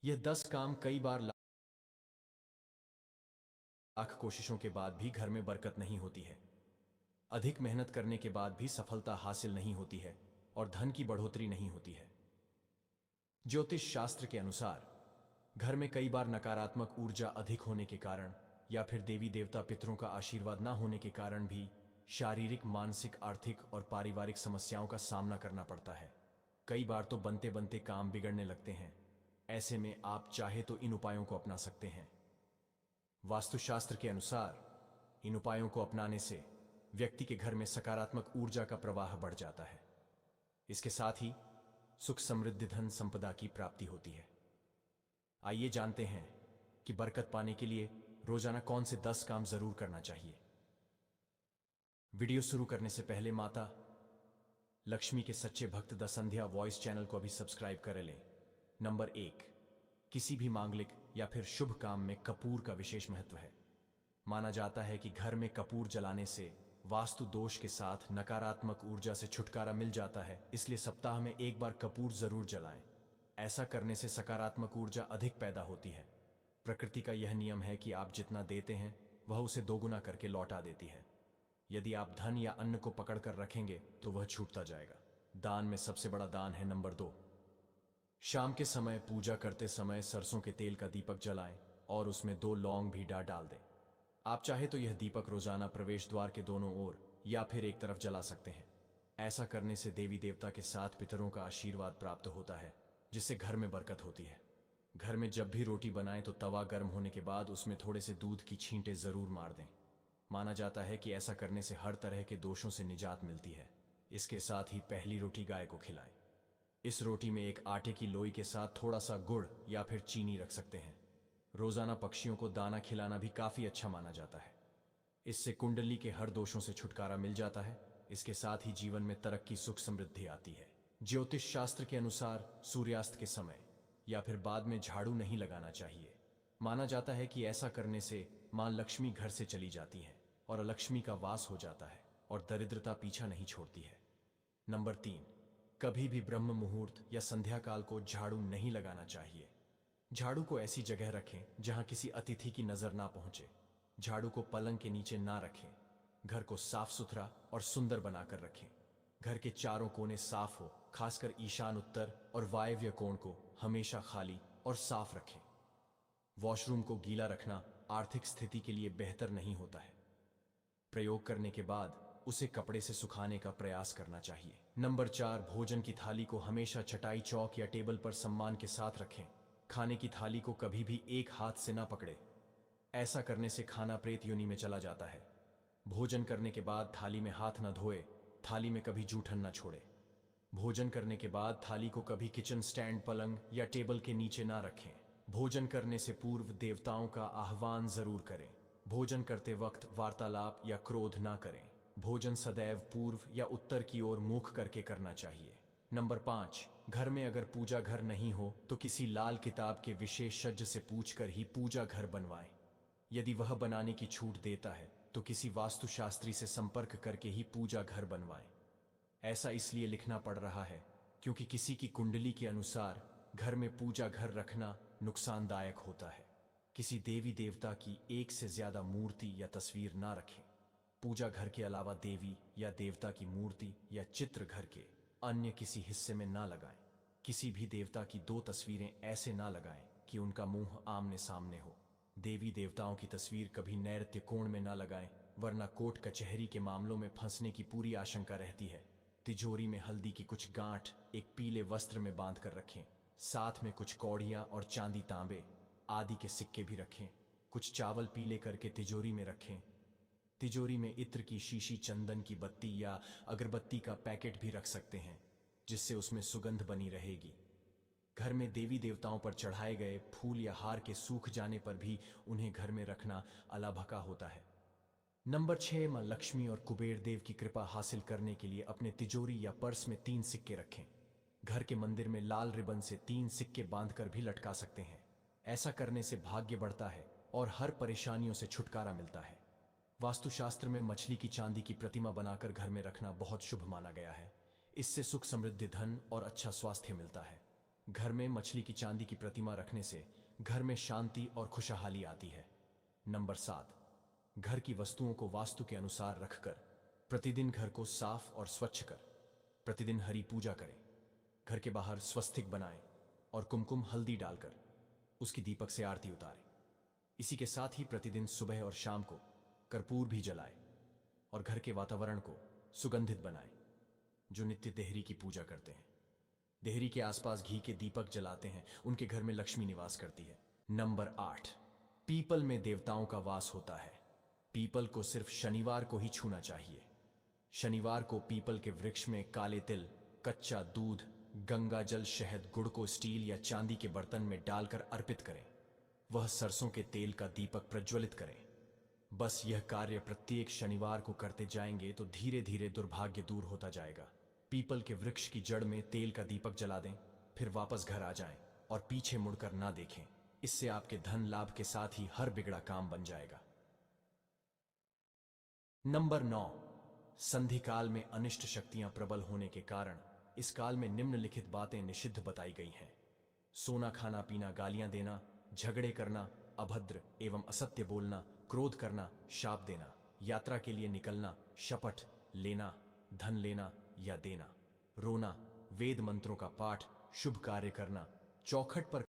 यह 10 काम कई बार लाख कोशिशों के बाद भी घर में बरकत नहीं होती है। अधिक मेहनत करने के बाद भी सफलता हासिल नहीं होती है और धन की बढ़ोतरी नहीं होती है। ज्योतिष शास्त्र के अनुसार घर में कई बार नकारात्मक ऊर्जा अधिक होने के कारण या फिर देवी देवता पितरों का आशीर्वाद न होने के कारण भी शारीरिक, मानसिक, आर्थिक और पारिवारिक समस्याओं का सामना करना पड़ता है। कई बार तो बनते बनते काम बिगड़ने लगते हैं। ऐसे में आप चाहे तो इन उपायों को अपना सकते हैं। वास्तुशास्त्र के अनुसार इन उपायों को अपनाने से व्यक्ति के घर में सकारात्मक ऊर्जा का प्रवाह बढ़ जाता है। इसके साथ ही सुख, समृद्धि, धन संपदा की प्राप्ति होती है। आइए जानते हैं कि बरकत पाने के लिए रोजाना कौन से 10 काम जरूर करना चाहिए। वीडियो शुरू करने से पहले माता लक्ष्मी के सच्चे भक्त द संध्या वॉइस चैनल को अभी सब्सक्राइब कर लें। नंबर 1, किसी भी मांगलिक या फिर शुभ काम में कपूर का विशेष महत्व है। माना जाता है कि घर में कपूर जलाने से वास्तु दोष के साथ नकारात्मक ऊर्जा से छुटकारा मिल जाता है, इसलिए सप्ताह में एक बार कपूर जरूर जलाएं। ऐसा करने से सकारात्मक ऊर्जा अधिक पैदा होती है। प्रकृति का यह नियम है कि आप जितना देते हैं वह उसे दोगुना करके लौटा देती है। यदि आप धन या अन्न को पकड़ कर रखेंगे तो वह छूटता जाएगा। दान में सबसे बड़ा दान है नंबर 2, शाम के समय पूजा करते समय सरसों के तेल का दीपक जलाएं और उसमें 2 लौंग भी डाल दें। आप चाहे तो यह दीपक रोजाना प्रवेश द्वार के दोनों ओर या फिर एक तरफ जला सकते हैं। ऐसा करने से देवी देवता के साथ पितरों का आशीर्वाद प्राप्त होता है, जिससे घर में बरकत होती है। घर में जब भी रोटी बनाएं तो तवा गर्म होने के बाद उसमें थोड़े से दूध की छींटे जरूर मार दें। माना जाता है कि ऐसा करने से हर तरह के दोषों से निजात मिलती है। इसके साथ ही पहली रोटी गाय को खिलाएं। इस रोटी में एक आटे की लोई के साथ थोड़ा सा गुड़ या फिर चीनी रख सकते हैं। रोजाना पक्षियों को दाना खिलाना भी काफी अच्छा माना जाता है। इससे कुंडली के हर दोषों से छुटकारा मिल जाता है। इसके साथ ही जीवन में तरक्की, सुख, समृद्धि आती है। ज्योतिष शास्त्र के अनुसार सूर्यास्त के समय या फिर बाद में झाड़ू नहीं लगाना चाहिए। माना जाता है कि ऐसा करने से मां लक्ष्मी घर से चली जाती हैं और अलक्ष्मी का वास हो जाता है और दरिद्रता पीछा नहीं छोड़ती है। नंबर 3, कभी भी ब्रह्म मुहूर्त या संध्या काल को झाड़ू नहीं लगाना चाहिए। झाड़ू को ऐसी जगह रखें जहां किसी अतिथि की नजर ना पहुंचे। झाड़ू को पलंग के नीचे ना रखें। घर को साफ सुथरा और सुंदर बनाकर रखें। घर के चारों कोने साफ हो, खासकर ईशान, उत्तर और वायव्य कोण को हमेशा खाली और साफ रखें। वॉशरूम को गीला रखना आर्थिक स्थिति के लिए बेहतर नहीं होता है। प्रयोग करने के बाद उसे कपड़े से सुखाने का प्रयास करना चाहिए। नंबर 4, भोजन की थाली को हमेशा चटाई, चौक या टेबल पर सम्मान के साथ रखें। खाने की थाली को कभी भी एक हाथ से ना पकड़े। ऐसा करने से खाना प्रेत योनि में चला जाता है। भोजन करने के बाद थाली में हाथ न धोए। थाली में कभी जूठन न छोड़े। भोजन करने के बाद थाली को कभी किचन स्टैंड, पलंग या टेबल के नीचे ना रखें। भोजन करने से पूर्व देवताओं का आह्वान जरूर करें। भोजन करते वक्त वार्तालाप या क्रोध ना करें। भोजन सदैव पूर्व या उत्तर की ओर मुख करके करना चाहिए। नंबर 5, घर में अगर पूजा घर नहीं हो तो किसी लाल किताब के विशेषज्ञ से पूछकर ही पूजा घर बनवाएं। यदि वह बनाने की छूट देता है तो किसी वास्तुशास्त्री से संपर्क करके ही पूजा घर बनवाएं। ऐसा इसलिए लिखना पड़ रहा है क्योंकि किसी की कुंडली के अनुसार घर में पूजा घर रखना नुकसानदायक होता है। किसी देवी देवता की एक से ज्यादा मूर्ति या तस्वीर ना रखें। पूजा घर के अलावा देवी या देवता की मूर्ति या चित्र घर के अन्य किसी हिस्से में ना लगाएं। किसी भी देवता की 2 तस्वीरें ऐसे ना लगाएं कि उनका मुंह आमने सामने हो। देवी देवताओं की तस्वीर कभी नैऋत्य कोण में ना लगाएं, वरना कोर्ट कचहरी के मामलों में फंसने की पूरी आशंका रहती है। तिजोरी में हल्दी की कुछ गांठ एक पीले वस्त्र में बांध कर रखें। साथ में कुछ कौड़ियां और चांदी, तांबे आदि के सिक्के भी रखें। कुछ चावल पीले करके तिजोरी में रखें। तिजोरी में इत्र की शीशी, चंदन की बत्ती या अगरबत्ती का पैकेट भी रख सकते हैं, जिससे उसमें सुगंध बनी रहेगी। घर में देवी देवताओं पर चढ़ाए गए फूल या हार के सूख जाने पर भी उन्हें घर में रखना अलाभका होता है। नंबर 6, मां लक्ष्मी और कुबेर देव की कृपा हासिल करने के लिए अपने तिजोरी या पर्स में 3 सिक्के रखें। घर के मंदिर में लाल रिबन से 3 सिक्के बांधकर भी लटका सकते हैं। ऐसा करने से भाग्य बढ़ता है और हर परेशानियों से छुटकारा मिलता है। वास्तुशास्त्र में मछली की चांदी की प्रतिमा बनाकर घर में रखना बहुत शुभ माना गया है। इससे सुख, समृद्धि, धन और अच्छा स्वास्थ्य मिलता है। घर में मछली की चांदी की प्रतिमा रखने से घर में शांति और खुशहाली आती है। नंबर 7, घर की वस्तुओं को वास्तु के अनुसार रखकर प्रतिदिन घर को साफ और स्वच्छ कर प्रतिदिन हरी पूजा करें। घर के बाहर स्वस्तिक बनाएं और कुमकुम हल्दी डालकर उसकी दीपक से आरती उतारें। इसी के साथ ही प्रतिदिन सुबह और शाम को कर्पूर भी जलाएं और घर के वातावरण को सुगंधित बनाएं। जो नित्य देहरी की पूजा करते हैं, देहरी के आसपास घी के दीपक जलाते हैं, उनके घर में लक्ष्मी निवास करती है। नंबर 8, पीपल में देवताओं का वास होता है। पीपल को सिर्फ शनिवार को ही छूना चाहिए। शनिवार को पीपल के वृक्ष में काले तिल, कच्चा दूध, गंगा जल, शहद, गुड़ को स्टील या चांदी के बर्तन में डालकर अर्पित करें। वह सरसों के तेल का दीपक प्रज्वलित करें। बस यह कार्य प्रत्येक शनिवार को करते जाएंगे तो धीरे धीरे दुर्भाग्य दूर होता जाएगा। पीपल के वृक्ष की जड़ में तेल का दीपक जला दें, फिर वापस घर आ जाएं और पीछे मुड़कर ना देखें। इससे आपके धन लाभ के साथ ही हर बिगड़ा काम बन जाएगा। नंबर 9, संधि काल में अनिष्ट शक्तियां प्रबल होने के कारण इस काल में निम्नलिखित बातें निषिद्ध बताई गई हैं। सोना खाना पीना, गालियां देना, झगड़े करना, अभद्र एवं असत्य बोलना, क्रोध करना, शाप देना, यात्रा के लिए निकलना, शपथ लेना, धन लेना या देना, रोना, वेद मंत्रों का पाठ, शुभ कार्य करना, चौखट पर